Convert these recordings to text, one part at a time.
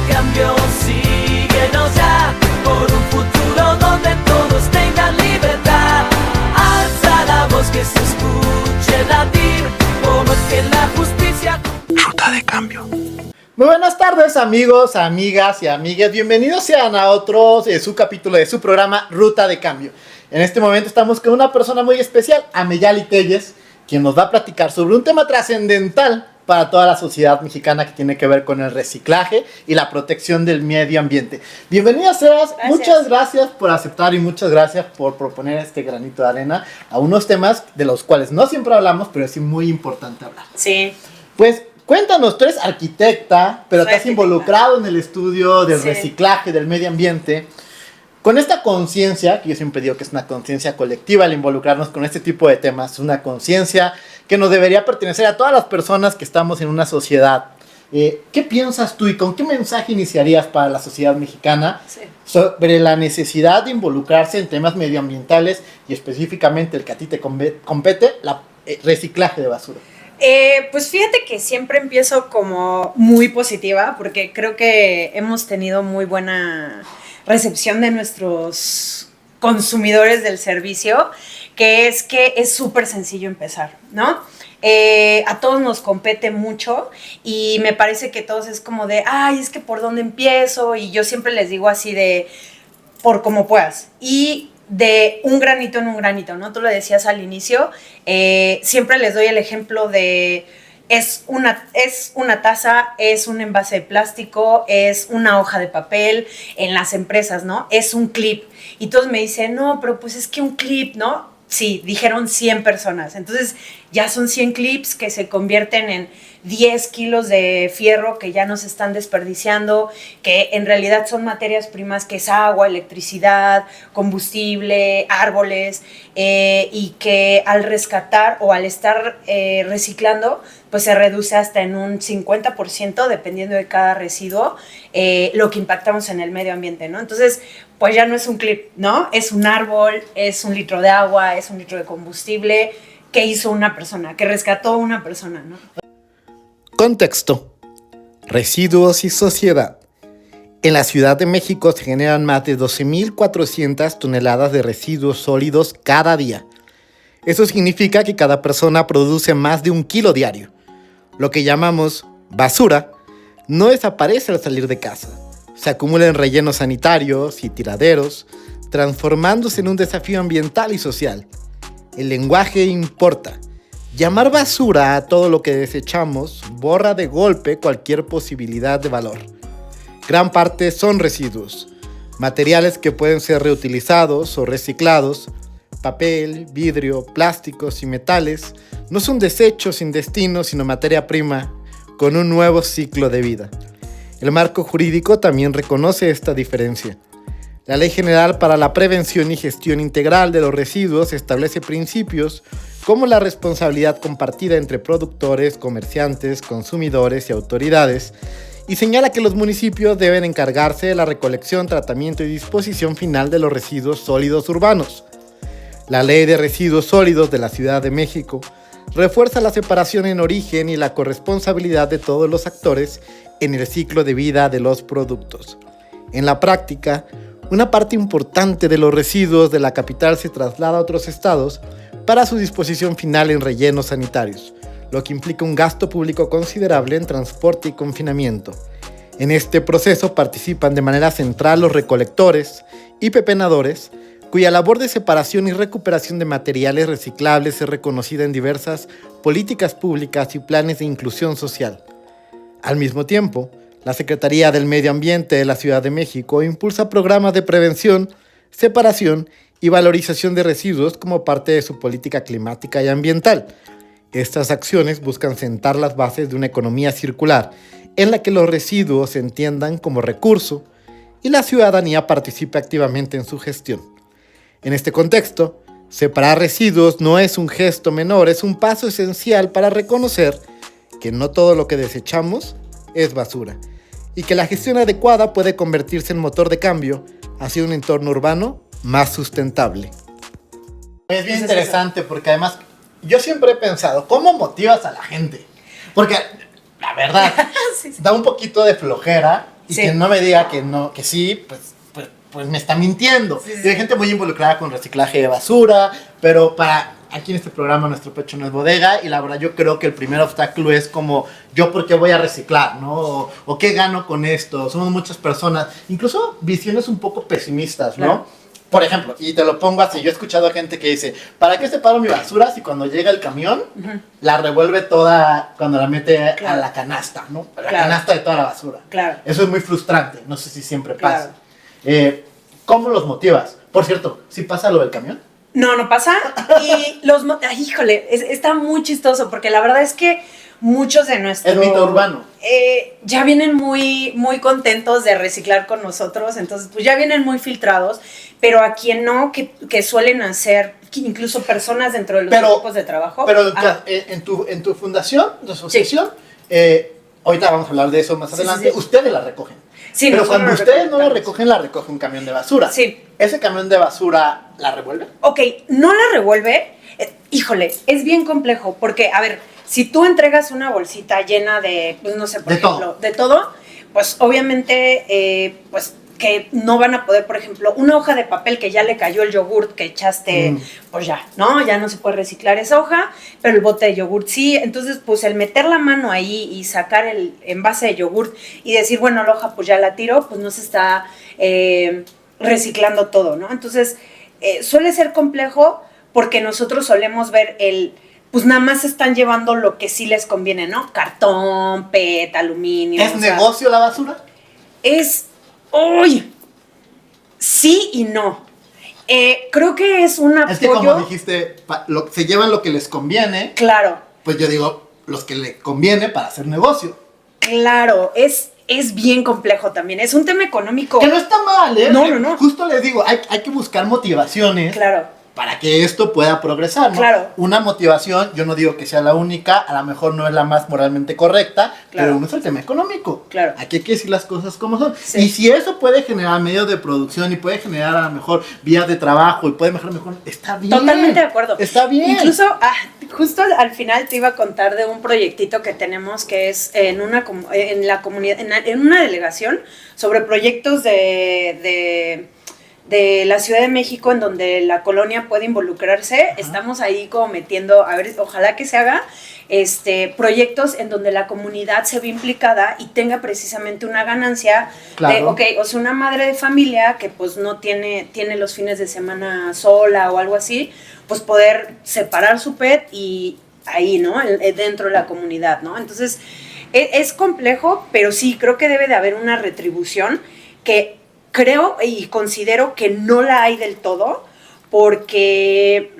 cambio, síguenos ya, por un futuro donde todos tengan libertad. Alza la voz que se escuche latir, porque la justicia... Ruta de Cambio. Muy buenas tardes, amigos, amigas y amigues. Bienvenidos sean a otro su capítulo de su programa Ruta de Cambio. En este momento estamos con una persona muy especial, Ameyali Telles, quien nos va a platicar sobre un tema trascendental para toda la sociedad mexicana que tiene que ver con el reciclaje y la protección del medio ambiente. Bienvenida, Sebas. Gracias. Muchas gracias por aceptar y muchas gracias por proponer este granito de arena a unos temas de los cuales no siempre hablamos, pero es muy importante hablar. Sí. Pues cuéntanos, tú eres arquitecta, pero te has involucrado en el estudio del reciclaje, del medio ambiente. Con esta conciencia, que yo siempre digo que es una conciencia colectiva al involucrarnos con este tipo de temas, una conciencia que nos debería pertenecer a todas las personas que estamos en una sociedad. ¿Qué piensas tú y con qué mensaje iniciarías para la sociedad mexicana sobre la necesidad de involucrarse en temas medioambientales y específicamente el que a ti te compete, el reciclaje de basura? Pues fíjate que siempre empiezo como muy positiva porque creo que hemos tenido muy buena recepción de nuestros consumidores del servicio, que es súper sencillo empezar, ¿no? A todos nos compete mucho y me parece que todos es como de, ay, es que por dónde empiezo, y yo siempre les digo así de, por como puedas, y de un granito en un granito, ¿no? Tú lo decías al inicio, siempre les doy el ejemplo de, es una taza, es un envase de plástico, es una hoja de papel en las empresas, ¿no? Es un clip. Y todos me dicen, no, pero pues es que un clip, ¿no? Sí, dijeron 100 personas. Entonces ya son 100 clips que se convierten en 10 kilos de fierro que ya no se están desperdiciando, que en realidad son materias primas que es agua, electricidad, combustible, árboles, y que al rescatar o al estar reciclando, pues se reduce hasta en un 50%, dependiendo de cada residuo, lo que impactamos en el medio ambiente, ¿no? Entonces, pues ya no es un clip, ¿no? Es un árbol, es un litro de agua, es un litro de combustible que hizo una persona, que rescató una persona, ¿no? Contexto: residuos y sociedad. En la Ciudad de México se generan más de 12.400 toneladas de residuos sólidos cada día. Eso significa que cada persona produce más de 1 kilo diario. Lo que llamamos basura no desaparece al salir de casa. Se acumula en rellenos sanitarios y tiraderos, transformándose en un desafío ambiental y social. El lenguaje importa. Llamar basura a todo lo que desechamos borra de golpe cualquier posibilidad de valor. Gran parte son residuos, materiales que pueden ser reutilizados o reciclados. Papel, vidrio, plásticos y metales no son desechos sin destino, sino materia prima con un nuevo ciclo de vida. El marco jurídico también reconoce esta diferencia. La Ley General para la Prevención y Gestión Integral de los Residuos establece principios como la responsabilidad compartida entre productores, comerciantes, consumidores y autoridades, y señala que los municipios deben encargarse de la recolección, tratamiento y disposición final de los residuos sólidos urbanos. La Ley de Residuos Sólidos de la Ciudad de México refuerza la separación en origen y la corresponsabilidad de todos los actores en el ciclo de vida de los productos. En la práctica, una parte importante de los residuos de la capital se traslada a otros estados para su disposición final en rellenos sanitarios, lo que implica un gasto público considerable en transporte y confinamiento. En este proceso participan de manera central los recolectores y pepenadores, cuya labor de separación y recuperación de materiales reciclables es reconocida en diversas políticas públicas y planes de inclusión social. Al mismo tiempo, la Secretaría del Medio Ambiente de la Ciudad de México impulsa programas de prevención, separación y valorización de residuos como parte de su política climática y ambiental. Estas acciones buscan sentar las bases de una economía circular en la que los residuos se entiendan como recurso y la ciudadanía participe activamente en su gestión. En este contexto, separar residuos no es un gesto menor, es un paso esencial para reconocer que no todo lo que desechamos es basura y que la gestión adecuada puede convertirse en motor de cambio hacia un entorno urbano más sustentable. Es bien interesante porque además yo siempre he pensado, ¿cómo motivas a la gente? Porque la verdad, da un poquito de flojera Y Sí. que no me diga que no, que sí, pues me está mintiendo. Sí, sí. Y hay gente muy involucrada con reciclaje de basura, pero aquí en este programa Nuestro Pecho No es Bodega, y la verdad yo creo que el primer obstáculo es como, ¿yo por qué voy a reciclar, no? O ¿qué gano con esto? Somos muchas personas, incluso visiones un poco pesimistas, ¿no? Claro. Por ejemplo, y te lo pongo así, yo he escuchado a gente que dice, ¿para qué separo mi basura si cuando llega el camión la revuelve toda cuando la mete a Claro. la canasta, ¿no? A la Claro. canasta de toda la basura. Claro. Eso es muy frustrante, no sé si siempre pasa. Claro. ¿Cómo los motivas? Por cierto, ¿sí pasa lo del camión? No pasa. Y ay, híjole, está muy chistoso porque la verdad es que muchos de nuestros... Es mito urbano. Ya vienen muy, muy contentos de reciclar con nosotros, entonces pues ya vienen muy filtrados, pero a quien no, que suelen hacer, incluso personas dentro de los equipos de trabajo. Pero en tu fundación, tu asociación, ahorita vamos a hablar de eso más adelante, sí. Ustedes la recogen. Sí, pero nosotros cuando la ustedes no la recogemos. recogen, la recoge un camión de basura. Sí. ¿Ese camión de basura la revuelve? Ok, no la revuelve. Híjole, es bien complejo porque, a ver, si tú entregas una bolsita llena de, pues no sé, por De ejemplo, de todo, pues obviamente, pues que no van a poder, por ejemplo, una hoja de papel que ya le cayó el yogurt que echaste, pues ya, ¿no? Ya no se puede reciclar esa hoja, pero el bote de yogurt sí. Entonces, pues el meter la mano ahí y sacar el envase de yogurt y decir, bueno, la hoja pues ya la tiro, pues no se está reciclando todo, ¿no? Entonces, suele ser complejo porque nosotros solemos ver pues nada más están llevando lo que sí les conviene, ¿no? Cartón, PET, aluminio. ¿Es negocio la basura? ¡Uy! Sí y no. Creo que es un apoyo. Es que como dijiste, se llevan lo que les conviene. Claro. Pues yo digo, los que le conviene para hacer negocio. Claro, es bien complejo también. Es un tema económico. Que no está mal, ¿eh? No. Justo les digo, hay que buscar motivaciones. Claro. Para que esto pueda progresar, ¿no? Claro. Una motivación, yo no digo que sea la única, a lo mejor no es la más moralmente correcta, Claro. pero uno es el tema económico. Claro. Aquí hay que decir las cosas como son. Sí. Y si eso puede generar medios de producción y puede generar a lo mejor vías de trabajo y puede mejorar mejor, está bien. Totalmente de acuerdo. Está bien. Incluso, justo al final te iba a contar de un proyectito que tenemos que es en la comunidad, en una delegación sobre proyectos de la Ciudad de México en donde la colonia puede involucrarse. Ajá. Estamos ahí como metiendo, a ver, ojalá que se haga proyectos en donde la comunidad se ve implicada y tenga precisamente una ganancia. Claro. O sea, una madre de familia que pues no tiene los fines de semana sola o algo así, pues poder separar su PET y ahí, ¿no? Dentro de la comunidad, ¿no? Entonces, es complejo, pero sí, creo que debe de haber una retribución que creo y considero que no la hay del todo, porque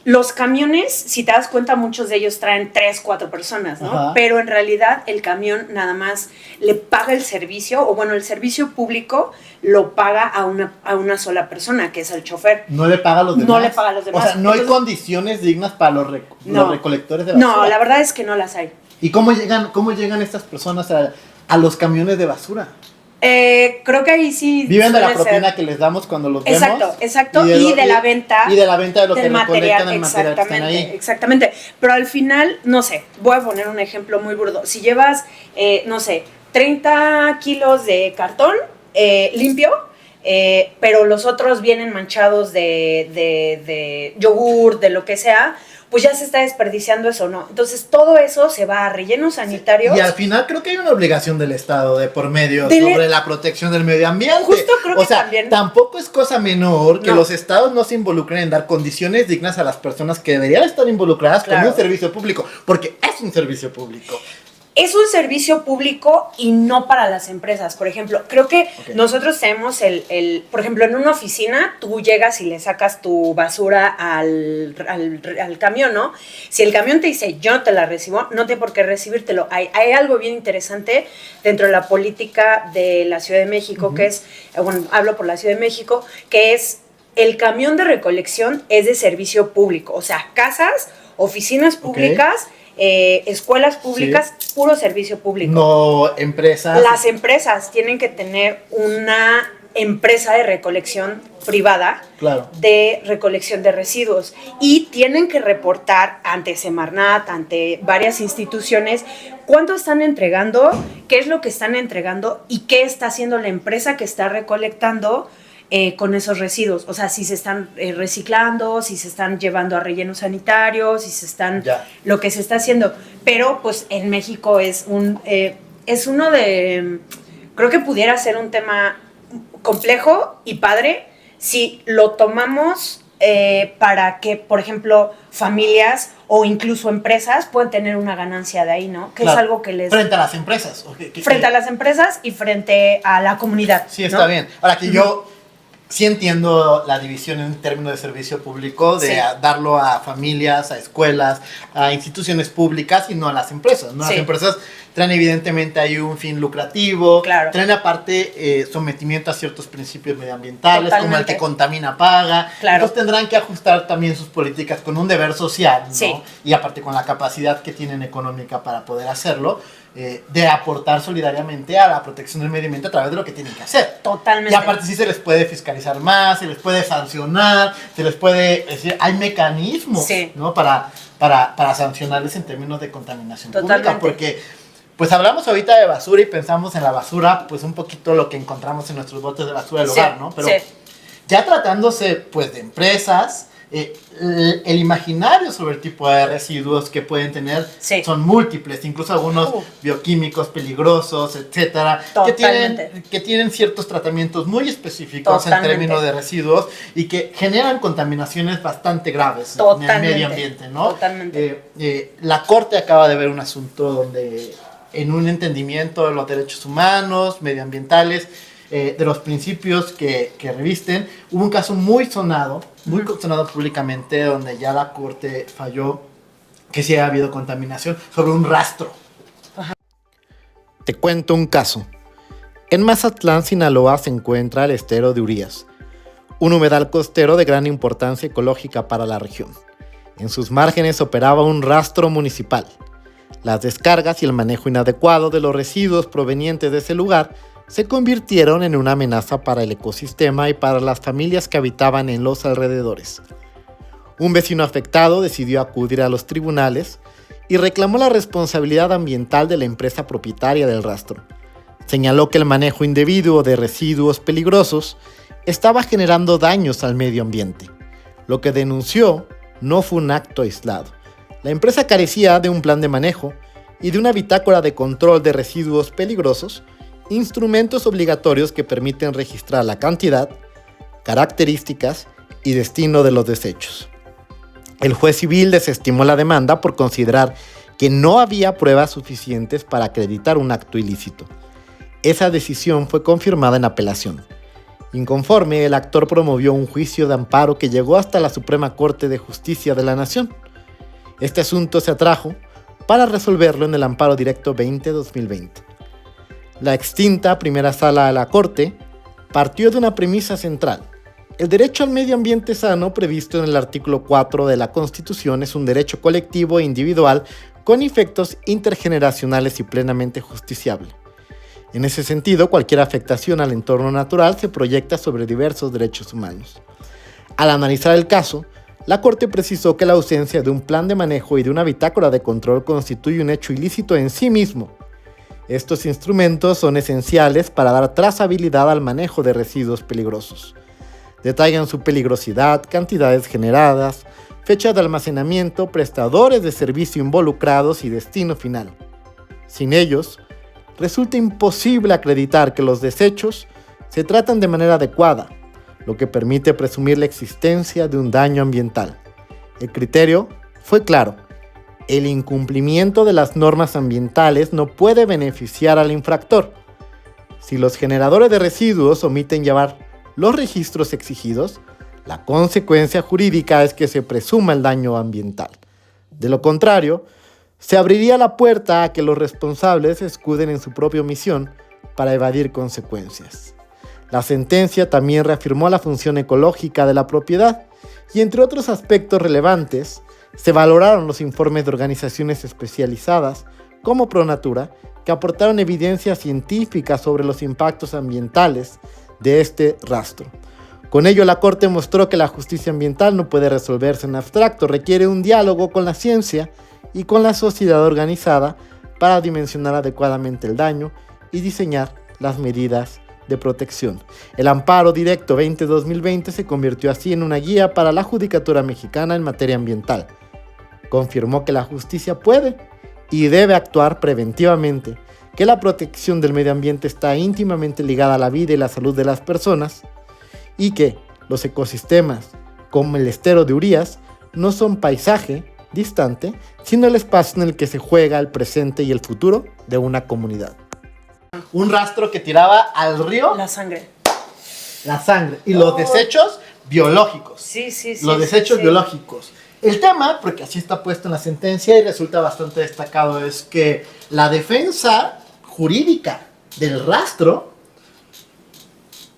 los camiones, si te das cuenta, muchos de ellos traen 3, 4 personas, ¿no? Ajá. Pero en realidad el camión nada más le paga el servicio, o bueno, el servicio público lo paga a una sola persona, que es el chofer. No le paga a los demás. No le paga a los demás. O sea, no hay Entonces, condiciones dignas para los recolectores de basura. No, la verdad es que no las hay. ¿Y cómo llegan estas personas a los camiones de basura? Creo que ahí sí Viven de la suele propina ser. que les damos cuando los Exacto, vemos. exacto, y de la venta. Y de la venta de lo que del recolectan el material que están ahí. Exactamente. Pero al final, no sé, voy a poner un ejemplo muy burdo. Si llevas, no sé, 30 kilos de cartón limpio, pero los otros vienen manchados de yogur, de lo que sea, pues ya se está desperdiciando eso, ¿no? Entonces todo eso se va a rellenos sanitarios. Y al final creo que hay una obligación del Estado de por medio sobre la protección del medio ambiente. Justo creo que también. Tampoco es cosa menor que los estados no se involucren en dar condiciones dignas a las personas que deberían estar involucradas con un servicio público, porque es un servicio público. Es un servicio público y no para las empresas. Por ejemplo, creo que nosotros tenemos por ejemplo, en una oficina tú llegas y le sacas tu basura al camión, ¿no? Si el camión te dice, yo no te la recibo, no tiene por qué recibírtelo. Hay algo bien interesante dentro de la política de la Ciudad de México, que es, bueno, hablo por la Ciudad de México, que es el camión de recolección es de servicio público. O sea, casas, oficinas públicas, escuelas públicas, puro servicio público. No empresas. Las empresas tienen que tener una empresa de recolección privada, de recolección de residuos, y tienen que reportar ante Semarnat, ante varias instituciones, cuánto están entregando, qué es lo que están entregando y qué está haciendo la empresa que está recolectando con esos residuos. O sea, si se están reciclando, si se están llevando a rellenos sanitarios, si se están... lo que se está haciendo. Pero, pues, en México es uno de... Creo que pudiera ser un tema complejo y padre si lo tomamos para que, por ejemplo, familias o incluso empresas puedan tener una ganancia de ahí, ¿no? Que claro, es algo que les... Frente a las empresas. Frente a las empresas y frente a la comunidad. Sí, está bien. Ahora que yo... Sí entiendo la división en términos de servicio público, de darlo a familias, a escuelas, a instituciones públicas y no a las empresas, ¿no? Las empresas traen evidentemente ahí un fin lucrativo, traen aparte sometimiento a ciertos principios medioambientales, como el que contamina paga, entonces tendrán que ajustar también sus políticas con un deber social, ¿no? Y aparte con la capacidad que tienen económica para poder hacerlo, de aportar solidariamente a la protección del medio ambiente a través de lo que tienen que hacer. Totalmente. Y aparte sí se les puede fiscalizar más, se les puede sancionar, se les puede decir, hay mecanismos, ¿no? para sancionarles en términos de contaminación pública, porque pues hablamos ahorita de basura y pensamos en la basura, pues un poquito lo que encontramos en nuestros botes de basura del hogar, ¿no? Pero ya tratándose pues de empresas, el imaginario sobre el tipo de residuos que pueden tener son múltiples, incluso algunos bioquímicos peligrosos, etcétera, que tienen ciertos tratamientos muy específicos en términos de residuos y que generan contaminaciones bastante graves en el medio ambiente, ¿no? La Corte acaba de ver un asunto donde, en un entendimiento de los derechos humanos, medioambientales, de los principios que revisten, hubo un caso muy sonado públicamente, donde ya la Corte falló que sí ha habido contaminación sobre un rastro. Te cuento un caso. En Mazatlán, Sinaloa, se encuentra el estero de Urias, un humedal costero de gran importancia ecológica para la región. En sus márgenes operaba un rastro municipal. Las descargas y el manejo inadecuado de los residuos provenientes de ese lugar se convirtieron en una amenaza para el ecosistema y para las familias que habitaban en los alrededores. Un vecino afectado decidió acudir a los tribunales y reclamó la responsabilidad ambiental de la empresa propietaria del rastro. Señaló que el manejo indebido de residuos peligrosos estaba generando daños al medio ambiente. Lo que denunció no fue un acto aislado. La empresa carecía de un plan de manejo y de una bitácora de control de residuos peligrosos, instrumentos obligatorios que permiten registrar la cantidad, características y destino de los desechos. El juez civil desestimó la demanda por considerar que no había pruebas suficientes para acreditar un acto ilícito. Esa decisión fue confirmada en apelación. Inconforme, el actor promovió un juicio de amparo que llegó hasta la Suprema Corte de Justicia de la Nación. Este asunto se atrajo para resolverlo en el Amparo Directo 20-2020. La extinta primera sala de la Corte partió de una premisa central. El derecho al medio ambiente sano, previsto en el artículo 4 de la Constitución, es un derecho colectivo e individual con efectos intergeneracionales y plenamente justiciable. En ese sentido, cualquier afectación al entorno natural se proyecta sobre diversos derechos humanos. Al analizar el caso, la Corte precisó que la ausencia de un plan de manejo y de una bitácora de control constituye un hecho ilícito en sí mismo. Estos instrumentos son esenciales para dar trazabilidad al manejo de residuos peligrosos. Detallan su peligrosidad, cantidades generadas, fecha de almacenamiento, prestadores de servicio involucrados y destino final. Sin ellos, resulta imposible acreditar que los desechos se tratan de manera adecuada, lo que permite presumir la existencia de un daño ambiental. El criterio fue claro. El incumplimiento de las normas ambientales no puede beneficiar al infractor. Si los generadores de residuos omiten llevar los registros exigidos, la consecuencia jurídica es que se presuma el daño ambiental. De lo contrario, se abriría la puerta a que los responsables se escuden en su propia omisión para evadir consecuencias. La sentencia también reafirmó la función ecológica de la propiedad y, entre otros aspectos relevantes, se valoraron los informes de organizaciones especializadas como Pronatura que aportaron evidencia científica sobre los impactos ambientales de este rastro. Con ello, la Corte mostró que la justicia ambiental no puede resolverse en abstracto, requiere un diálogo con la ciencia y con la sociedad organizada para dimensionar adecuadamente el daño y diseñar las medidas de protección. El Amparo Directo 20-2020 se convirtió así en una guía para la Judicatura Mexicana en materia ambiental. Confirmó que la justicia puede y debe actuar preventivamente, que la protección del medio ambiente está íntimamente ligada a la vida y la salud de las personas y que los ecosistemas, como el estero de Urias, no son paisaje distante, sino el espacio en el que se juega el presente y el futuro de una comunidad. Un rastro que tiraba al río La sangre. la sangre y los desechos biológicos. Sí. Los desechos sí. biológicos. El tema, porque así está puesto en la sentencia y resulta bastante destacado, es que la defensa jurídica del rastro,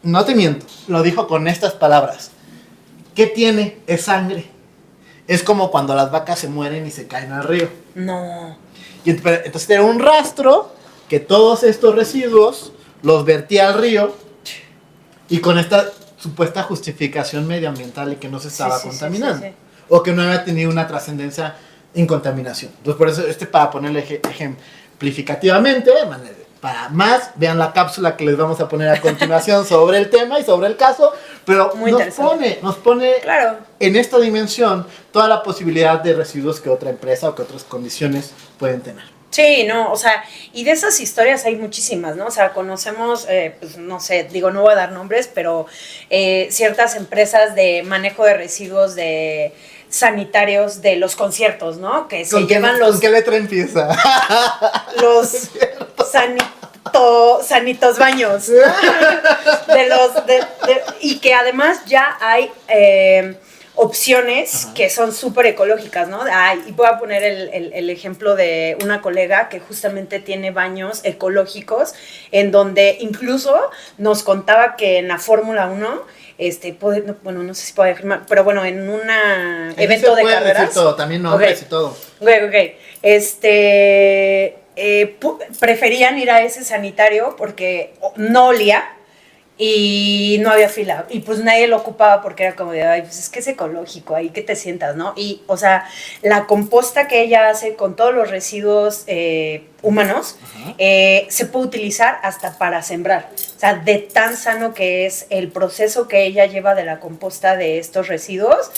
no te miento, lo dijo con estas palabras: ¿qué tiene? Es sangre. Es como cuando las vacas se mueren y se caen al río. No. Y entonces era un rastro que todos estos residuos los vertía al río y con esta supuesta justificación medioambiental y que no se estaba contaminando. Sí. O que no había tenido una trascendencia en contaminación. Entonces por eso para ponerle ejemplificativamente, para más, vean la cápsula que les vamos a poner a continuación sobre el tema y sobre el caso, pero nos pone Claro. en esta dimensión toda la posibilidad de residuos que otra empresa o que otras condiciones pueden tener. Sí, no, o sea, y de esas historias hay muchísimas, ¿no? O sea, conocemos, pues no sé, digo, no voy a dar nombres, pero ciertas empresas de manejo de residuos de sanitarios de los conciertos, ¿no? Que se llevan ¿Con qué letra empieza? los sanitos baños y que además ya hay opciones que son súper ecológicas, ¿no? Y voy a poner el ejemplo de una colega que justamente tiene baños ecológicos en donde incluso nos contaba que en la Fórmula 1 no sé si puedo afirmar, pero bueno, en un evento de carreras. Decir todo, también nombres y todo. Ok. Preferían ir a ese sanitario porque no olía y no había fila. Y pues nadie lo ocupaba porque era como de, ay, pues es que es ecológico, ahí que te sientas, ¿no? Y, o sea, la composta que ella hace con todos los residuos humanos, se puede utilizar hasta para sembrar. O sea, de tan sano que es el proceso que ella lleva de la composta de estos residuos.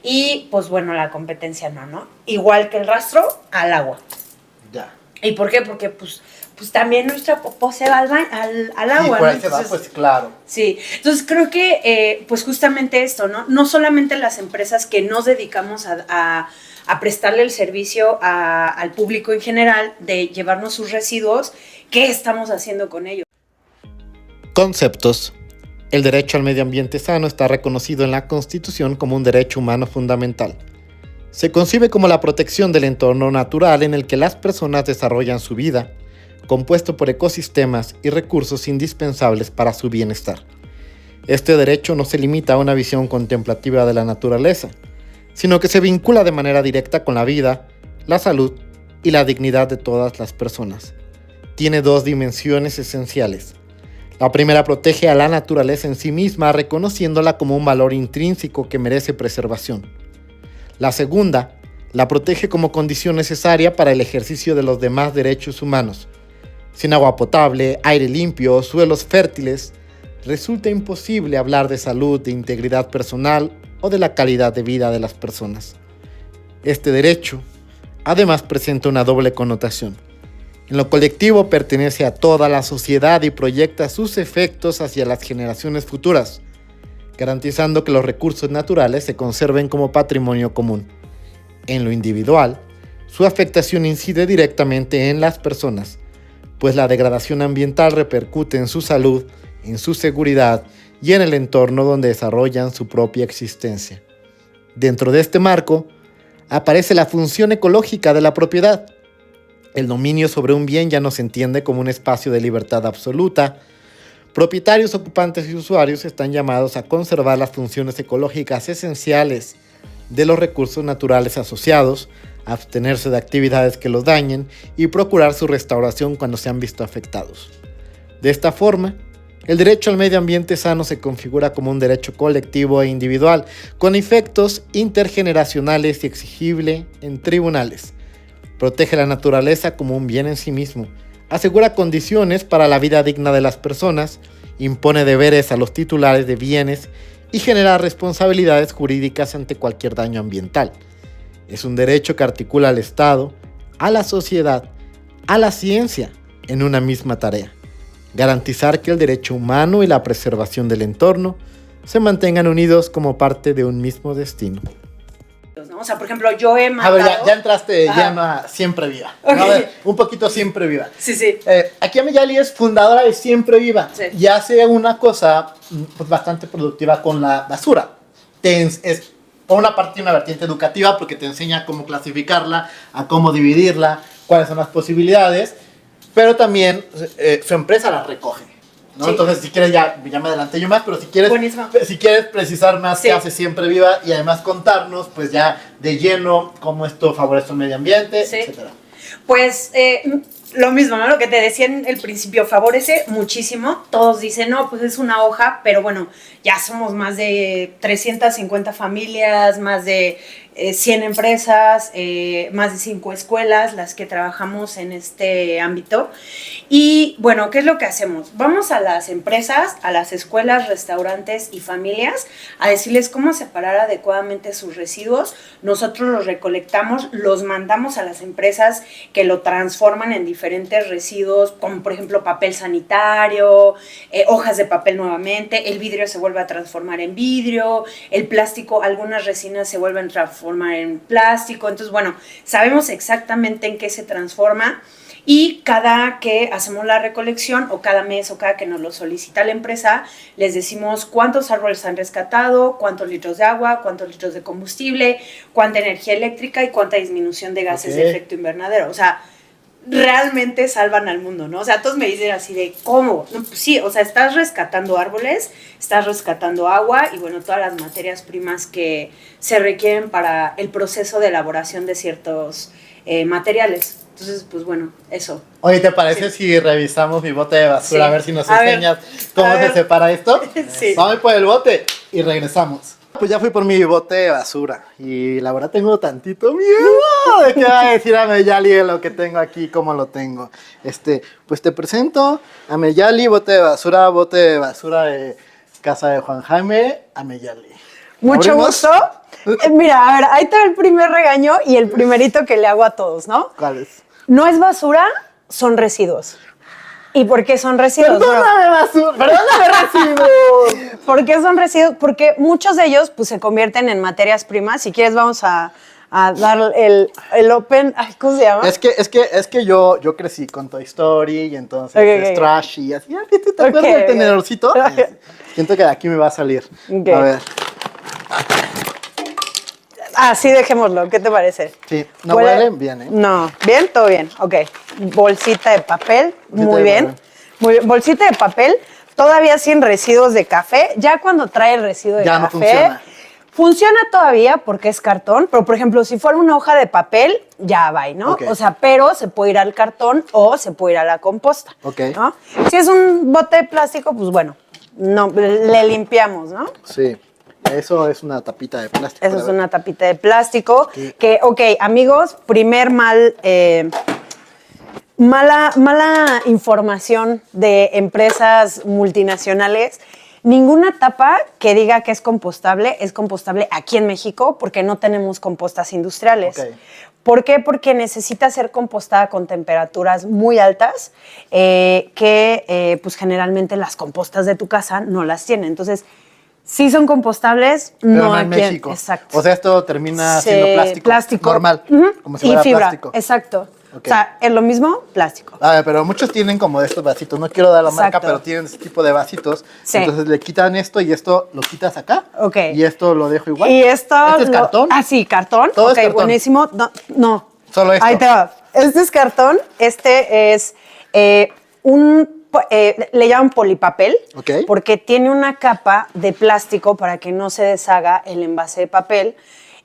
Y, pues bueno, la competencia no. Igual que el rastro, al agua. Ya. ¿Y por qué? Porque, pues también nuestra popó se va al agua. Y por ahí ¿no? se va, pues claro. Sí, entonces creo que, pues justamente esto, ¿no? No solamente las empresas que nos dedicamos a prestarle el servicio al público en general de llevarnos sus residuos, ¿qué estamos haciendo con ellos? Conceptos. El derecho al medio ambiente sano está reconocido en la Constitución como un derecho humano fundamental. Se concibe como la protección del entorno natural en el que las personas desarrollan su vida, compuesto por ecosistemas y recursos indispensables para su bienestar. Este derecho no se limita a una visión contemplativa de la naturaleza, sino que se vincula de manera directa con la vida, la salud y la dignidad de todas las personas. Tiene dos dimensiones esenciales. La primera protege a la naturaleza en sí misma, reconociéndola como un valor intrínseco que merece preservación. La segunda, la protege como condición necesaria para el ejercicio de los demás derechos humanos. Sin agua potable, aire limpio, suelos fértiles, resulta imposible hablar de salud, de integridad personal o de la calidad de vida de las personas. Este derecho, además, presenta una doble connotación. En lo colectivo pertenece a toda la sociedad y proyecta sus efectos hacia las generaciones futuras, garantizando que los recursos naturales se conserven como patrimonio común. En lo individual, su afectación incide directamente en las personas, pues la degradación ambiental repercute en su salud, en su seguridad y en el entorno donde desarrollan su propia existencia. Dentro de este marco, aparece la función ecológica de la propiedad. El dominio sobre un bien ya no se entiende como un espacio de libertad absoluta. Propietarios, ocupantes y usuarios están llamados a conservar las funciones ecológicas esenciales de los recursos naturales asociados, abstenerse de actividades que los dañen y procurar su restauración cuando se han visto afectados. De esta forma, el derecho al medio ambiente sano se configura como un derecho colectivo e individual, con efectos intergeneracionales y exigible en tribunales, protege la naturaleza como un bien en sí mismo, asegura condiciones para la vida digna de las personas, impone deberes a los titulares de bienes y genera responsabilidades jurídicas ante cualquier daño ambiental. Es un derecho que articula al Estado, a la sociedad, a la ciencia en una misma tarea. Garantizar que el derecho humano y la preservación del entorno se mantengan unidos como parte de un mismo destino. ¿no? O sea, por ejemplo, yo he matado... A ver, ya entraste de lleno a Siempre Viva. Okay. A ver, un poquito Siempre Viva. Sí, sí. Aquí Ameyali es fundadora de Siempre Viva Sí. y hace una cosa pues, bastante productiva con la basura. Es por una parte una vertiente educativa porque te enseña cómo clasificarla, a cómo dividirla, cuáles son las posibilidades, pero también su empresa la recoge. ¿No? Sí. Entonces, si quieres, ya me adelanté yo más, pero Buenísimo. si quieres precisar más Sí. qué hace Siempre Viva y además contarnos, pues ya de lleno cómo esto favorece el medio ambiente, Sí. etcétera. Pues lo mismo, ¿no? Lo que te decía en el principio, favorece muchísimo. Todos dicen, no, pues es una hoja, pero bueno, ya somos más de 350 familias, más de 100 empresas, más de 5 escuelas las que trabajamos en este ámbito. Y bueno, ¿qué es lo que hacemos? Vamos a las empresas, a las escuelas, restaurantes y familias a decirles cómo separar adecuadamente sus residuos. Nosotros los recolectamos, los mandamos a las empresas que lo transforman en diferentes residuos, como por ejemplo papel sanitario, hojas de papel nuevamente, el vidrio se vuelve a transformar en vidrio, el plástico, algunas resinas se vuelven a transformar en plástico. Entonces, bueno, sabemos exactamente en qué se transforma. Y cada que hacemos la recolección o cada mes o cada que nos lo solicita la empresa, les decimos cuántos árboles han rescatado, cuántos litros de agua, cuántos litros de combustible, cuánta energía eléctrica y cuánta disminución de gases de efecto invernadero. O sea, realmente salvan al mundo, ¿no? O sea, todos me dicen así de, ¿cómo? No, pues sí, o sea, estás rescatando árboles, estás rescatando agua y bueno, todas las materias primas que se requieren para el proceso de elaboración de ciertos materiales. Entonces, pues bueno, eso. Oye, ¿te parece si revisamos mi bote de basura? Sí. A ver si nos A ver. enseñas cómo A se ver. separa esto. Sí. Vamos por el bote y regresamos. Pues ya fui por mi bote de basura y la verdad tengo tantito miedo de qué va a decir Ameyali de lo que tengo aquí, cómo lo tengo. Pues te presento Ameyali, bote de basura de casa de Juan Jaime, Ameyali. Mucho ¿Abrimos? gusto. Mira, a ver, ahí está el primer regaño y el primerito que le hago a todos, ¿no? ¿Cuál es? No es basura, son residuos. ¿Y por qué son residuos? Perdóname basura, perdóname residuos. ¿Por qué son residuos? Porque muchos de ellos pues, se convierten en materias primas. Si quieres vamos a dar el open, ay, ¿cómo se llama? Es que yo crecí con Toy Story y entonces Ok, es ok. trash y así. ¿Te acuerdas Ok, del ok. tenedorcito? Siento que de aquí me va a salir. Ok. A ver, Ah, sí, dejémoslo. ¿Qué te parece? sí, no huelen bien, ¿eh? No, bien, todo bien. Ok. Bolsita de papel, Bolsita muy de bien. papel. Muy bien. Bolsita de papel, todavía sin residuos de café. Ya cuando trae el residuo de Ya no café. funciona. Funciona todavía porque es cartón, pero por ejemplo, si fuera una hoja de papel, ya va, ¿no? Ok. O sea, pero se puede ir al cartón o se puede ir a la composta. Ok. ¿no? Si es un bote de plástico, pues bueno, no, le limpiamos, ¿no? Sí, eso es una tapita de plástico. Eso a es ver. una tapita de plástico. Sí. Que, ok, amigos, mala información de empresas multinacionales. Ninguna tapa que diga que es compostable aquí en México porque no tenemos compostas industriales. Ok. ¿Por qué? Porque necesita ser compostada con temperaturas muy altas que pues generalmente las compostas de tu casa no las tienen. Entonces, sí son compostables, Pero no no en aquí México. Exacto. O sea, esto termina siendo plástico. Normal. Ujú. Como si y fuera fibra, plástico. exacto. Ok. O sea, es lo mismo, plástico. A ver, pero muchos tienen como de estos vasitos. No quiero dar la marca, Exacto. pero tienen este tipo de vasitos. Sí. Entonces le quitan esto y esto lo quitas acá. Ok. Y esto lo dejo igual. Y esto... ¿Este es cartón? Ah, sí, cartón. Todo es Ok, cartón. buenísimo. No. Solo esto. Ahí te va. Este es cartón. Este es le llaman polipapel. Ok. Porque tiene una capa de plástico para que no se deshaga el envase de papel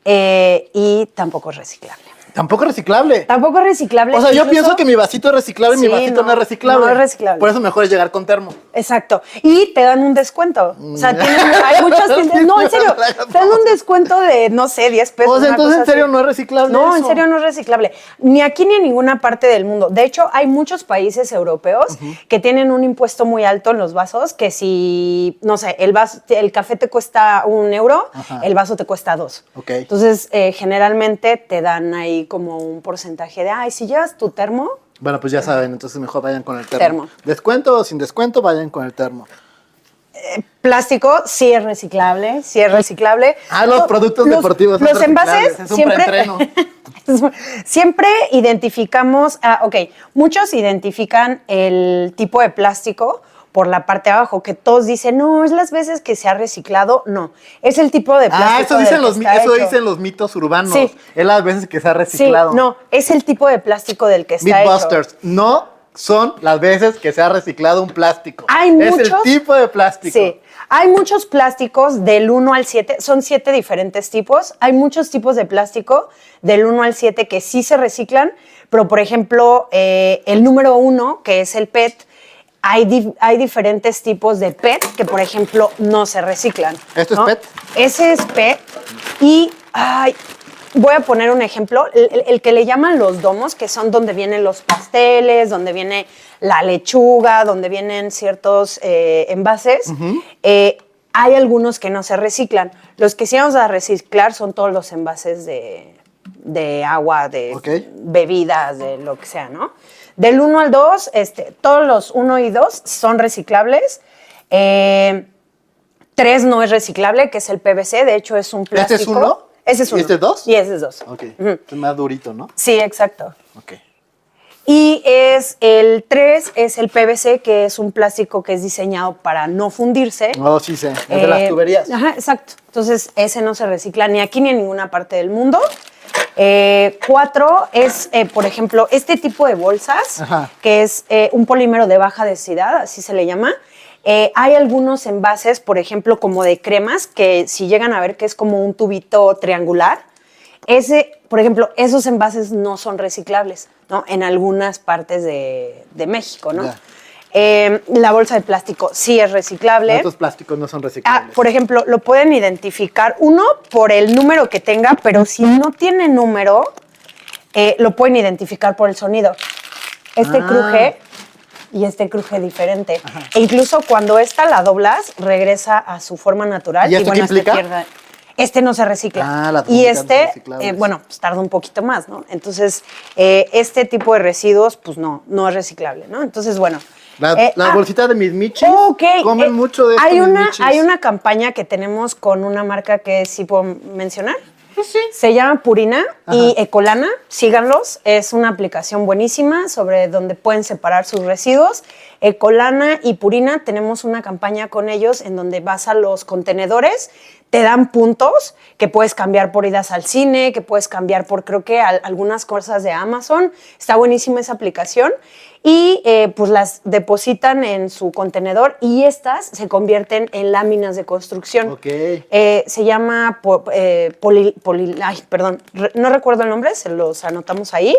y tampoco es reciclable. Tampoco es reciclable. Tampoco es reciclable. O sea, yo Incluso- pienso que mi vasito es reciclable y mi Sí, vasito no es reciclable. no es reciclable. Por eso mejor es llegar con termo. Exacto. Y te dan un descuento. O sea, hay muchas tiendas. No, en serio. Te dan un descuento de, no sé, 10 pesos. O sea, una entonces cosa en serio así. no es reciclable. No, en eso? serio no es reciclable. Ni aquí ni en ninguna parte del mundo. De hecho, hay muchos países europeos que tienen un impuesto muy alto en los vasos, que si, no sé, el café te cuesta €1, Ajá. el vaso te cuesta 2. Ok. Entonces, generalmente te dan ahí como un porcentaje de, ay, si llevas tu termo, Bueno, pues ya saben, entonces mejor vayan con el termo. Termo. Descuento o sin descuento, vayan con el termo. plástico sí es reciclable, sí es reciclable. Los productos deportivos son Los envases reciclables, es un siempre, preentreno. siempre identificamos, muchos identifican el tipo de plástico por la parte de abajo, que todos dicen, no, es las veces que se ha reciclado. No, es el tipo de plástico. Eso dicen del que está eso hecho. dicen los mitos urbanos. Sí. Es las veces que se ha Sí, reciclado. no, es el tipo de plástico del que está hecho. Mythbusters, no son las veces que se ha reciclado un plástico. Hay es muchos- el tipo de plástico. Sí. Hay muchos plásticos del 1 al 7, son 7 diferentes tipos. Hay muchos tipos de plástico del 1 al 7 que sí se reciclan, pero por ejemplo, el número 1, que es el PET, hay diferentes tipos de PET que, por ejemplo, no se reciclan. ¿Esto es ¿no? PET? Ese es PET y voy a poner un ejemplo, el que le llaman los domos, que son donde vienen los pasteles, donde viene la lechuga, donde vienen ciertos envases. Hay algunos que no se reciclan. Los que sí vamos a reciclar son todos los envases de agua, de Ok. bebidas, de lo que sea, ¿no? Del 1 al 2, todos los 1 y 2 son reciclables. 3 no es reciclable, que es el PVC, de hecho es un plástico. ¿Este es uno? Ese es ¿Y uno. este es 2? Y ese es 2. Ok. Ujú. Es más durito, ¿no? Sí, exacto. Ok. Y el 3 es el PVC, que es un plástico que es diseñado para no fundirse. No, sí sé. Es de las tuberías. Ajá, exacto. Entonces, ese no se recicla ni aquí ni en ninguna parte del mundo. 4 es, por ejemplo, este tipo de bolsas, Ajá. que es un polímero de baja densidad, así se le llama. Hay algunos envases, por ejemplo, como de cremas, que si llegan a ver que es como un tubito triangular, por ejemplo, esos envases no son reciclables, ¿no? En algunas partes de México, ¿no? Ya. La bolsa de plástico sí es reciclable. Estos plásticos no son reciclables. Por ejemplo, lo pueden identificar, uno, por el número que tenga, pero si no tiene número, lo pueden identificar por el sonido. Este cruje y este cruje diferente. E incluso cuando esta la doblas, regresa a su forma natural. ¿Y esto qué implica? pierde. Este no se recicla. La Y tablita no son reciclables. bueno, pues tarda un poquito más, ¿no? Entonces, este tipo de residuos, pues no es reciclable, ¿no? Entonces, bueno. La bolsita de mis michis. Ok. Comen mucho de esto. Hay mis una, michis. hay una campaña que tenemos con una marca que sí puedo mencionar. Se llama Purina y Ecolana. Síganlos. Es una aplicación buenísima sobre donde pueden separar sus residuos. Ecolana y Purina tenemos una campaña con ellos en donde vas a los contenedores, te dan puntos que puedes cambiar por idas al cine, que puedes cambiar por, creo que, algunas cosas de Amazon. Está buenísima esa aplicación. Y pues las depositan en su contenedor y estas se convierten en láminas de construcción. Ok. Se llama no recuerdo el nombre, se los anotamos ahí.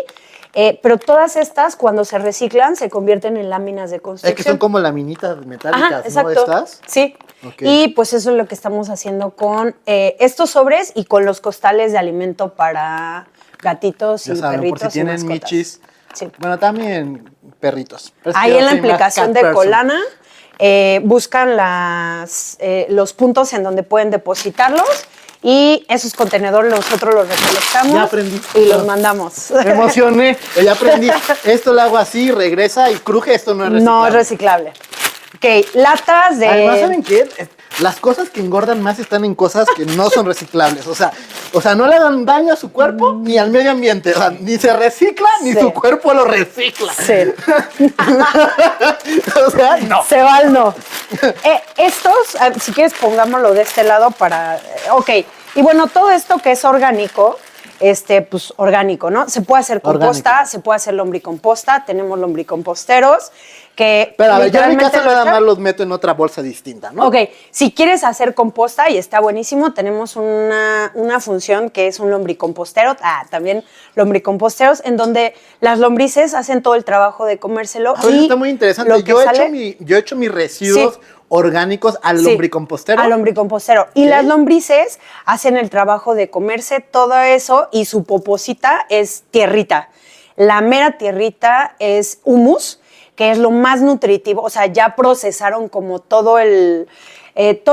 Pero todas estas, cuando se reciclan, se convierten en láminas de construcción. Es que son como laminitas metálicas, Ajá, ¿no? exacto. ¿Estas? Sí. Ok. Y pues eso es lo que estamos haciendo con estos sobres y con los costales de alimento para gatitos Ya y saben, perritos por si tienen y mascotas. michis. Sí. Bueno, también perritos. Pero es que Ahí yo en la soy más aplicación cat de person. Colana buscan los puntos en donde pueden depositarlos y esos contenedores nosotros los recolectamos Ya aprendí. y los mandamos. Me emocioné. Ya aprendí. Esto lo hago así, regresa y cruje. Esto no es reciclable. No es reciclable. Ok, latas de... Además, ¿saben qué? Las cosas que engordan más están en cosas que no son reciclables. O sea, no le dan daño a su cuerpo ni al medio ambiente. O sea, ni se recicla ni Sí. su cuerpo lo recicla. Sí. O sea, no. Se va al no. Estos, si quieres pongámoslo de este lado para... ok, y bueno, todo esto que es orgánico, pues orgánico, ¿no? Se puede hacer composta, Orgánico. se puede hacer lombricomposta, tenemos lombricomposteros que Pero a ver, yo en mi literalmente casa nada más los meto en otra bolsa distinta, ¿no? Ok, si quieres hacer composta, y está buenísimo, tenemos una función que es un lombricompostero, también lombricomposteros, en donde las lombrices hacen todo el trabajo de comérselo. Eso está muy interesante. lo que Yo sale- he hecho mis residuos Sí. orgánicos al Sí, lombricompostero. al lombricompostero. Y Ok. las lombrices hacen el trabajo de comerse todo eso y su poposita es tierrita. La mera tierrita es humus, que es lo más nutritivo. O sea, ya procesaron como todos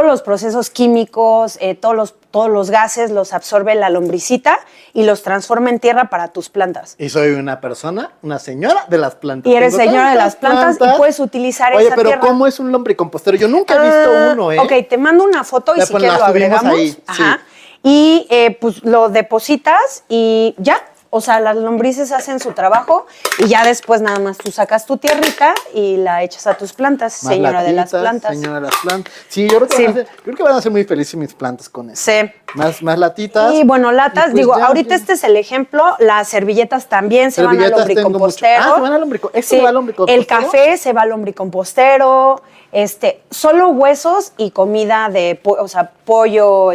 los procesos químicos, todos los gases los absorbe la lombricita y los transforma en tierra para tus plantas. Y soy una persona, una señora de las plantas. Y eres Tengo señora de tantas las plantas y puedes utilizar Oye, esa pero tierra. ¿cómo es un lombricompostero? Yo nunca he visto uno, ¿eh? Ok, te mando una foto y Ya, si pues, quieres la lo subimos agregamos. ahí, sí. Ajá. Y pues lo depositas y ya. O sea, las lombrices hacen su trabajo y ya después nada más tú sacas tu tierrita y la echas a tus plantas, Más señora de las latitas, plantas. Señora de las plantas. Sí, yo creo que, Sí. creo que van a ser muy felices mis plantas con eso. Sí. Más latitas. Y bueno, latas, Y pues digo, ya, ahorita ya. este es el ejemplo, las servilletas también se van al Servilletas tengo lombricompostero. mucho. Ah, se van al ¿Eso va al lombricompostero? El café se va al lombricompostero, solo huesos y comida de, o sea, pollo,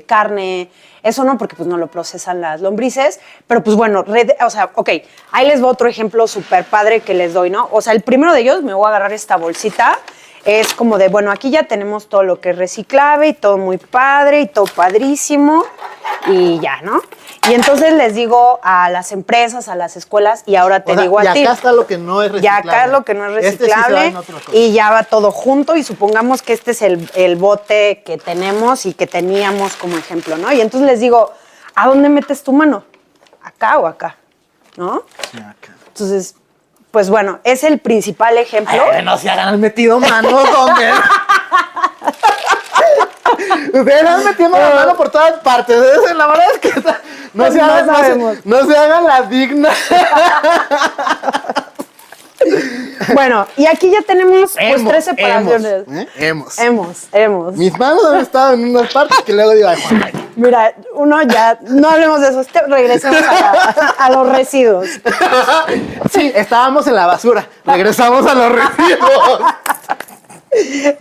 carne, eso no, porque pues no lo procesan las lombrices, pero pues bueno, o sea, ok, ahí les va otro ejemplo súper padre que les doy, ¿no? O sea, el primero de ellos, me voy a agarrar esta bolsita, es como de, bueno, aquí ya tenemos todo lo que es reciclable y todo muy padre y todo padrísimo y ya, ¿no? Y entonces les digo a las empresas, a las escuelas, y ahora te O sea, digo y a ti. acá está lo que no es Ya reciclable. acá es lo que no es Este sí se va reciclable en otro cosa. y ya va todo junto y supongamos que este es el bote que tenemos y que teníamos como ejemplo, ¿no? Y entonces les digo, ¿a dónde metes tu mano? ¿Acá o acá? ¿No? Sí, acá. Entonces, pues bueno, es el principal ejemplo. Ay, no se hagan el metido manos, hombre. Ustedes han metiendo la mano por todas partes. La verdad es que no, Pues se no hagan, sabemos. no se hagan la digna. Bueno, y aquí ya tenemos pues 3 separaciones. Hemos. Mis manos han estado en unas partes que luego digo, ay, Juan, Mira, uno ya, no hablemos de eso, regresemos a los residuos. sí, estábamos en la basura. Regresamos a los residuos.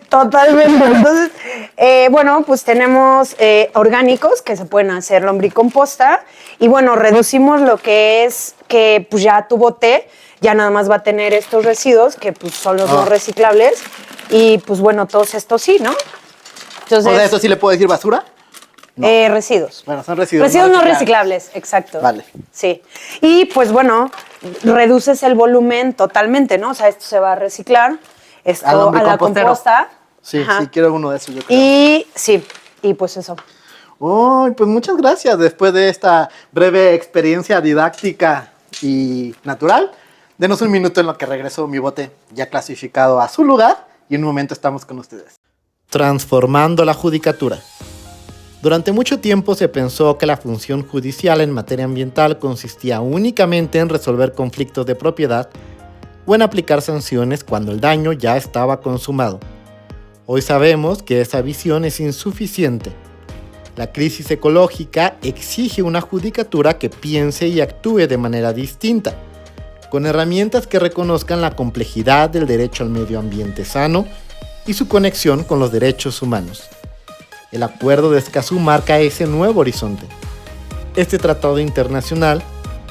Totalmente. Entonces, bueno, pues tenemos orgánicos que se pueden hacer lombricomposta y bueno, reducimos lo que es que pues ya tu bote ya nada más va a tener estos residuos que pues son los no reciclables y pues bueno, todos estos sí, ¿no? Entonces, O sea, ¿eso sí le puedo decir basura? residuos. Bueno, son residuos. Residuos no reciclables, exacto. Vale. Sí. Y pues bueno, reduces el volumen totalmente, ¿no? O sea, esto se va a reciclar, esto Al a la lombricompostero. composta. Sí, Ajá. sí, quiero uno de esos, yo creo. Y sí, y pues eso. Oh, pues muchas gracias. Después de esta breve experiencia didáctica y natural, denos un minuto en lo que regreso mi bote ya clasificado a su lugar y en un momento estamos con ustedes. Transformando la judicatura. Durante mucho tiempo se pensó que la función judicial en materia ambiental consistía únicamente en resolver conflictos de propiedad o en aplicar sanciones cuando el daño ya estaba consumado. Hoy sabemos que esa visión es insuficiente. La crisis ecológica exige una judicatura que piense y actúe de manera distinta, con herramientas que reconozcan la complejidad del derecho al medio ambiente sano y su conexión con los derechos humanos. El Acuerdo de Escazú marca ese nuevo horizonte. Este tratado internacional,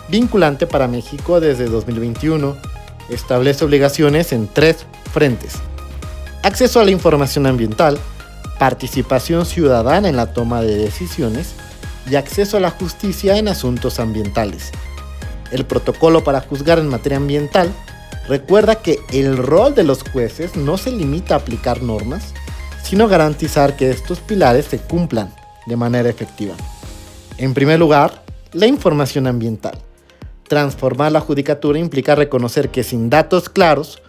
vinculante para México desde 2021, establece obligaciones en 3 frentes: acceso a la información ambiental, participación ciudadana en la toma de decisiones y acceso a la justicia en asuntos ambientales. El protocolo para juzgar en materia ambiental recuerda que el rol de los jueces no se limita a aplicar normas, sino garantizar que estos pilares se cumplan de manera efectiva. En primer lugar, la información ambiental. Transformar la judicatura implica reconocer que sin datos claros,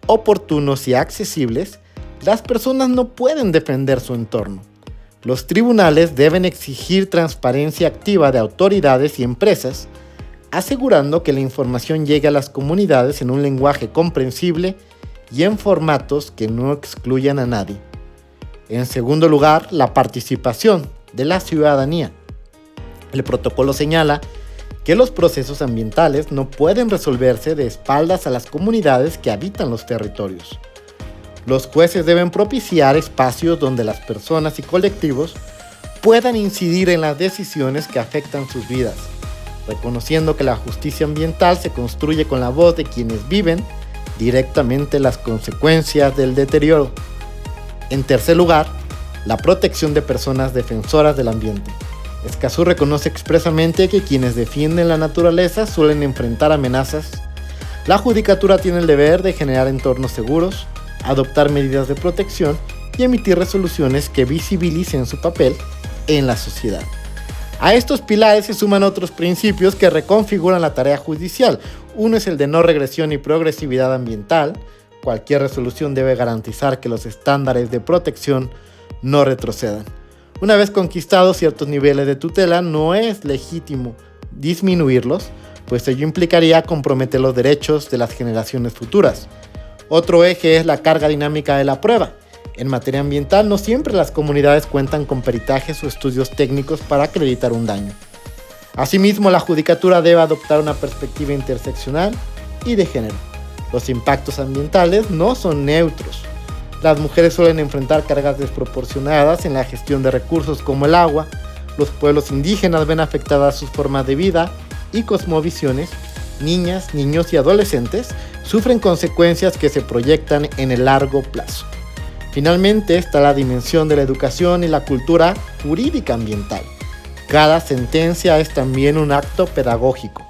oportunos y accesibles, las personas no pueden defender su entorno. Los tribunales deben exigir transparencia activa de autoridades y empresas, asegurando que la información llegue a las comunidades en un lenguaje comprensible y en formatos que no excluyan a nadie. En segundo lugar, la participación de la ciudadanía. El protocolo señala que los procesos ambientales no pueden resolverse de espaldas a las comunidades que habitan los territorios. Los jueces deben propiciar espacios donde las personas y colectivos puedan incidir en las decisiones que afectan sus vidas, reconociendo que la justicia ambiental se construye con la voz de quienes viven directamente las consecuencias del deterioro. En tercer lugar, la protección de personas defensoras del ambiente. Escazú reconoce expresamente que quienes defienden la naturaleza suelen enfrentar amenazas. La Judicatura tiene el deber de generar entornos seguros, adoptar medidas de protección y emitir resoluciones que visibilicen su papel en la sociedad. A estos pilares se suman otros principios que reconfiguran la tarea judicial. Uno es el de no regresión y progresividad ambiental. Cualquier resolución debe garantizar que los estándares de protección no retrocedan. Una vez conquistados ciertos niveles de tutela, no es legítimo disminuirlos, pues ello implicaría comprometer los derechos de las generaciones futuras. Otro eje es la carga dinámica de la prueba. En materia ambiental, no siempre las comunidades cuentan con peritajes o estudios técnicos para acreditar un daño. Asimismo, la Judicatura debe adoptar una perspectiva interseccional y de género. Los impactos ambientales no son neutros. Las mujeres suelen enfrentar cargas desproporcionadas en la gestión de recursos como el agua. Los pueblos indígenas ven afectadas sus formas de vida y cosmovisiones. Niñas, niños y adolescentes sufren consecuencias que se proyectan en el largo plazo. Finalmente está la dimensión de la educación y la cultura jurídica ambiental. Cada sentencia es también un acto pedagógico.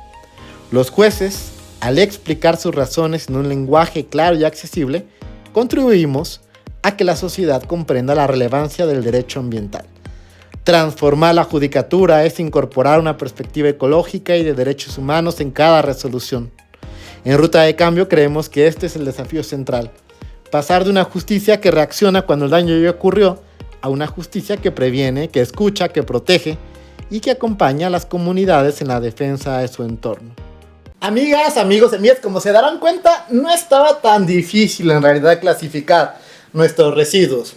Los jueces, al explicar sus razones en un lenguaje claro y accesible, contribuimos a que la sociedad comprenda la relevancia del derecho ambiental. Transformar la judicatura es incorporar una perspectiva ecológica y de derechos humanos en cada resolución. En Ruta de Cambio creemos que este es el desafío central: pasar de una justicia que reacciona cuando el daño ya ocurrió a una justicia que previene, que escucha, que protege y que acompaña a las comunidades en la defensa de su entorno. Amigas, amigos, amigas, como se darán cuenta, no estaba tan difícil en realidad clasificar nuestros residuos.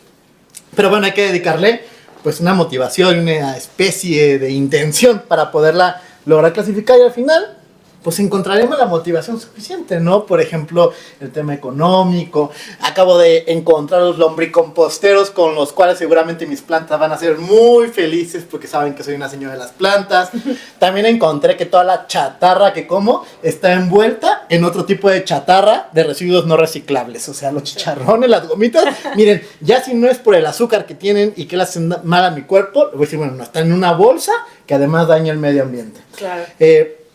Pero bueno, hay que dedicarle pues una motivación, una especie de intención para poderla lograr clasificar, y al final pues encontraremos la motivación suficiente, ¿no? Por ejemplo, el tema económico. Acabo de encontrar los lombricomposteros con los cuales seguramente mis plantas van a ser muy felices porque saben que soy una señora de las plantas. También encontré que toda la chatarra que como está envuelta en otro tipo de chatarra de residuos no reciclables. O sea, los chicharrones, las gomitas. Miren, ya si no es por el azúcar que tienen y que le hacen mal a mi cuerpo, le voy a decir, bueno, no, está en una bolsa que además daña el medio ambiente. Claro.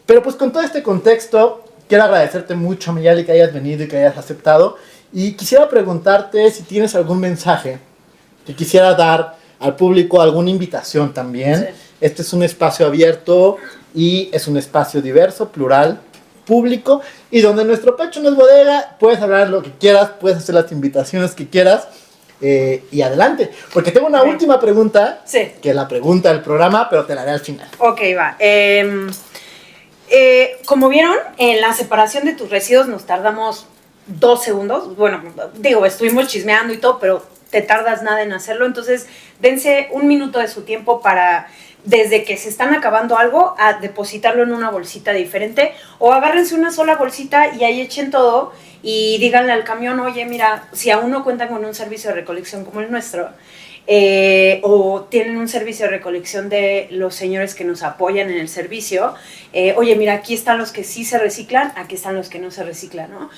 Pero pues con todo este contexto, quiero agradecerte mucho, Miyali, que hayas venido y que hayas aceptado. Y quisiera preguntarte si tienes algún mensaje que quisiera dar al público, alguna invitación también. Sí. Este es un espacio abierto y es un espacio diverso, plural, público, y donde nuestro pecho no es bodega. Puedes hablar lo que quieras, puedes hacer las invitaciones que quieras. Y adelante, porque tengo una última pregunta, sí, que es la pregunta del programa, pero te la haré al final. Ok, va. Como vieron, en la separación de tus residuos nos tardamos 2 segundos. Bueno, digo, estuvimos chismeando y todo, pero te tardas nada en hacerlo. Entonces, dense 1 minuto de su tiempo para, desde que se están acabando algo, a depositarlo en una bolsita diferente. O agárrense una sola bolsita y ahí echen todo y díganle al camión, oye, mira, si aún no cuentan con un servicio de recolección como el nuestro, o tienen un servicio de recolección de los señores que nos apoyan en el servicio, oye, mira, aquí están los que sí se reciclan, aquí están los que no se reciclan, ¿no?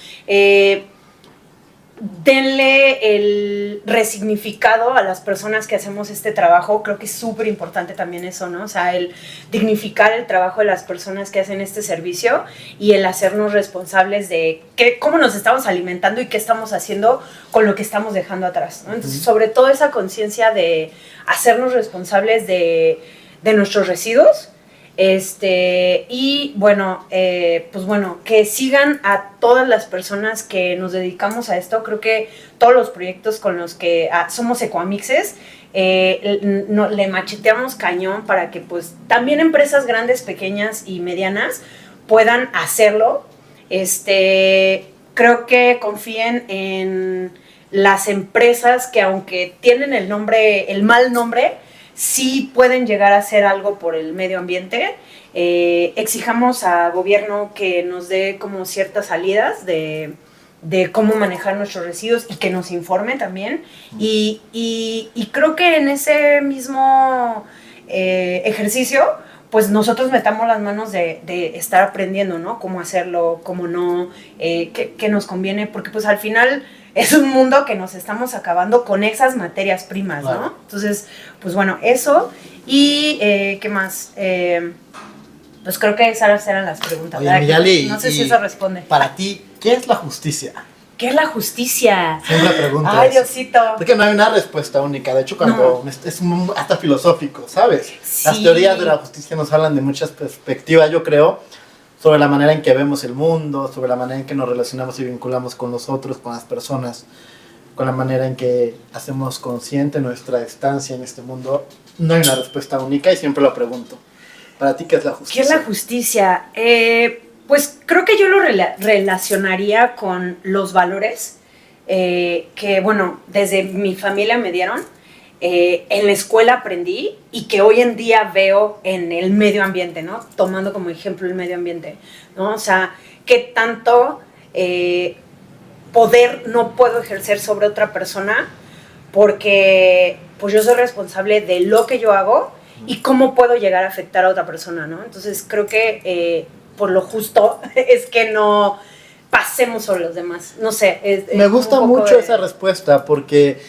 Denle el resignificado a las personas que hacemos este trabajo. Creo que es súper importante también eso, ¿no? O sea, el dignificar el trabajo de las personas que hacen este servicio y el hacernos responsables de cómo nos estamos alimentando y qué estamos haciendo con lo que estamos dejando atrás, ¿no? Entonces, sobre todo esa conciencia de hacernos responsables de nuestros residuos. Y bueno, pues bueno, que sigan a todas las personas que nos dedicamos a esto. Creo que todos los proyectos con los que somos Ecoamixes, le macheteamos cañón para que pues también empresas grandes, pequeñas y medianas puedan hacerlo. Creo que confíen en las empresas que, aunque tienen el mal nombre, sí pueden llegar a hacer algo por el medio ambiente. Exijamos al gobierno que nos dé como ciertas salidas de cómo manejar nuestros residuos y que nos informe también. Y creo que en ese mismo ejercicio, pues nosotros metamos las manos de estar aprendiendo, ¿no? Cómo hacerlo, cómo no, qué nos conviene, porque pues al final es un mundo que nos estamos acabando con esas materias primas, ¿no? Claro. Entonces, pues bueno, eso. Y, ¿qué más? Pues creo que esas eran las preguntas. Oye, Miyali, no sé si eso responde. Para ti, ¿qué es la justicia? ¿Qué es la justicia? Siempre pregunto Ay, eso. Diosito. Porque no hay una respuesta única. De hecho, cuando hasta filosófico, ¿sabes? Sí. Las teorías de la justicia nos hablan de muchas perspectivas, yo creo, sobre la manera en que vemos el mundo, sobre la manera en que nos relacionamos y vinculamos con los otros, con las personas, con la manera en que hacemos consciente nuestra estancia en este mundo. No hay una respuesta única y siempre lo pregunto. Para ti, ¿qué es la justicia? ¿Qué es la justicia? Pues creo que yo lo relacionaría con los valores que, bueno, desde mi familia me dieron, en la escuela aprendí y que hoy en día veo en el medio ambiente, ¿no? Tomando como ejemplo el medio ambiente, ¿no? O sea, qué tanto poder no puedo ejercer sobre otra persona porque pues yo soy responsable de lo que yo hago y cómo puedo llegar a afectar a otra persona, ¿no? Entonces creo que por lo justo es que no pasemos sobre los demás. No sé. Me gusta mucho esa respuesta porque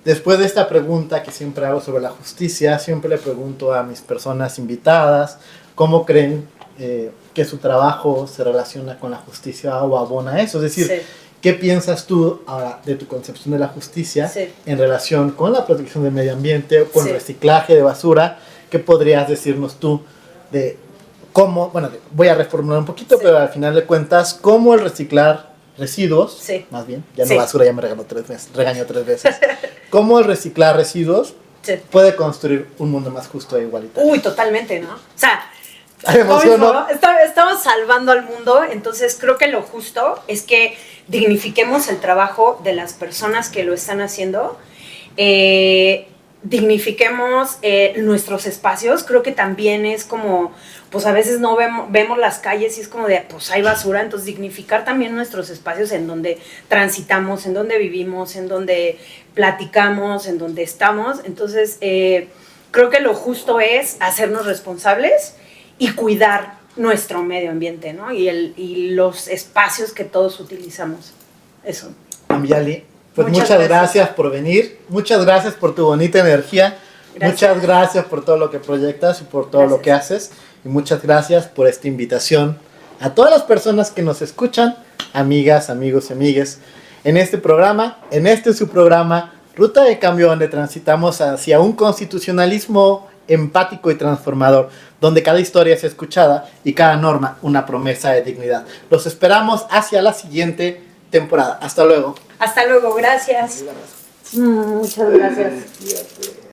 después de esta pregunta que siempre hago sobre la justicia, siempre le pregunto a mis personas invitadas cómo creen que su trabajo se relaciona con la justicia o abona eso. Es decir, Sí. ¿qué piensas tú ahora de tu concepción de la justicia Sí. en relación con la protección del medio ambiente, con Sí. el reciclaje de basura? ¿Qué podrías decirnos tú de cómo, bueno, voy a reformular un poquito, Sí. pero al final de cuentas, cómo el reciclar residuos, Sí. más bien, ya no Sí. basura, ya me regañó 3 veces, cómo el reciclar residuos Sí. puede construir un mundo más justo e igualitario? Uy, totalmente, ¿no? O sea, Me emociono. estamos salvando al mundo, entonces creo que lo justo es que dignifiquemos el trabajo de las personas que lo están haciendo, dignifiquemos nuestros espacios. Creo que también es como, pues a veces no vemos las calles y es como de, pues hay basura, entonces dignificar también nuestros espacios en donde transitamos, en donde vivimos, en donde platicamos, en donde estamos. Entonces creo que lo justo es hacernos responsables y cuidar nuestro medio ambiente, ¿no? Y los espacios que todos utilizamos. Eso. Amiyali, pues Muchas muchas gracias. gracias por venir, muchas gracias por tu bonita energía, Gracias. muchas gracias por todo lo que proyectas y por todo lo Gracias. que haces, y muchas gracias por esta invitación a todas las personas que nos escuchan, amigas, amigos y amigues, en este programa, en este su programa, Ruta de Cambio, donde transitamos hacia un constitucionalismo empático y transformador, donde cada historia es escuchada y cada norma una promesa de dignidad. Los esperamos hacia la siguiente temporada. Hasta luego. Hasta luego, gracias. Muchas gracias.